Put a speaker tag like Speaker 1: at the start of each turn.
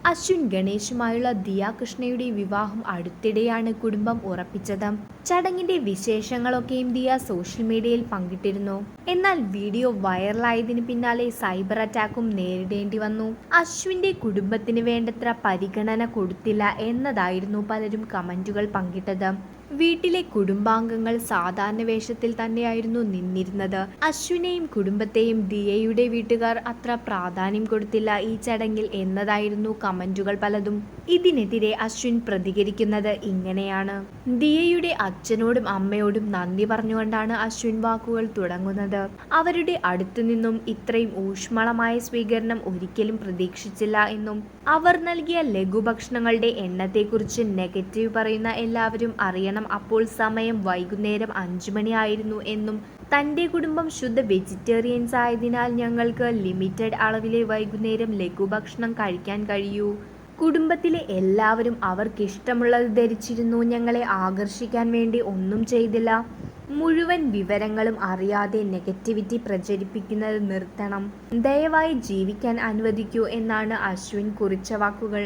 Speaker 1: അശ്വിൻ ഗണേശുമായുള്ള ദിയ കൃഷ്ണയുടെ വിവാഹം അടുത്തിടെയാണ് കുടുംബം ഉറപ്പിച്ചത്. ചടങ്ങിന്റെ വിശേഷങ്ങളൊക്കെയും ദിയ സോഷ്യൽ മീഡിയയിൽ പങ്കിട്ടിരുന്നു. എന്നാൽ വീഡിയോ വൈറലായതിന് പിന്നാലെ സൈബർ അറ്റാക്കും നേരിടേണ്ടി വന്നു. അശ്വിന്റെ കുടുംബത്തിന് വേണ്ടത്ര പരിഗണന കൊടുത്തില്ല എന്നതായിരുന്നു പലരും കമന്റുകൾ പങ്കിട്ടത്. വീട്ടിലെ കുടുംബാംഗങ്ങൾ സാധാരണ വേഷത്തിൽ തന്നെയായിരുന്നു നിന്നിരുന്നത്. അശ്വിനെയും കുടുംബത്തെയും ദിയയുടെ വീട്ടുകാർ അത്ര പ്രാധാന്യം കൊടുത്തില്ല ഈ ചടങ്ങിൽ എന്നതായിരുന്നു കമന്റുകൾ പലതും. ഇതിനെതിരെ അശ്വിൻ പ്രതികരിക്കുന്നത് ഇങ്ങനെയാണ്. ദിയയുടെ അച്ഛനോടും അമ്മയോടും നന്ദി പറഞ്ഞുകൊണ്ടാണ് അശ്വിൻ വാക്കുകൾ തുടങ്ങുന്നത്. അവരുടെ അടുത്തു നിന്നും ഇത്രയും ഊഷ്മളമായ സ്വീകരണം ഒരിക്കലും പ്രതീക്ഷിച്ചില്ല എന്നും അവർ നൽകിയ ലഘുഭക്ഷണങ്ങളുടെ എണ്ണത്തെക്കുറിച്ച് നെഗറ്റീവ് പറയുന്ന എല്ലാവരും അറിയണം, അപ്പോൾ സമയം വൈകുന്നേരം 5 മണി ആയിരുന്നു എന്നും തൻ്റെ കുടുംബം ശുദ്ധ വെജിറ്റേറിയൻസ് ആയതിനാൽ ഞങ്ങൾക്ക് ലിമിറ്റഡ് അളവിലെ വൈകുന്നേരം ലഘുഭക്ഷണം കഴിക്കാൻ കഴിയൂ. കുടുംബത്തിലെ എല്ലാവരും അവർക്കിഷ്ടമുള്ളത് ധരിച്ചിരുന്നു. ഞങ്ങളെ ആകർഷിക്കാൻ വേണ്ടി ഒന്നും ചെയ്തില്ല. മുഴുവൻ വിവരങ്ങളും അറിയാതെ നെഗറ്റിവിറ്റി പ്രചരിപ്പിക്കുന്നത് നിർത്തണം. ദയവായി ജീവിക്കാൻ അനുവദിക്കൂ എന്നാണ് അശ്വിൻ കുറിച്ച വാക്കുകൾ.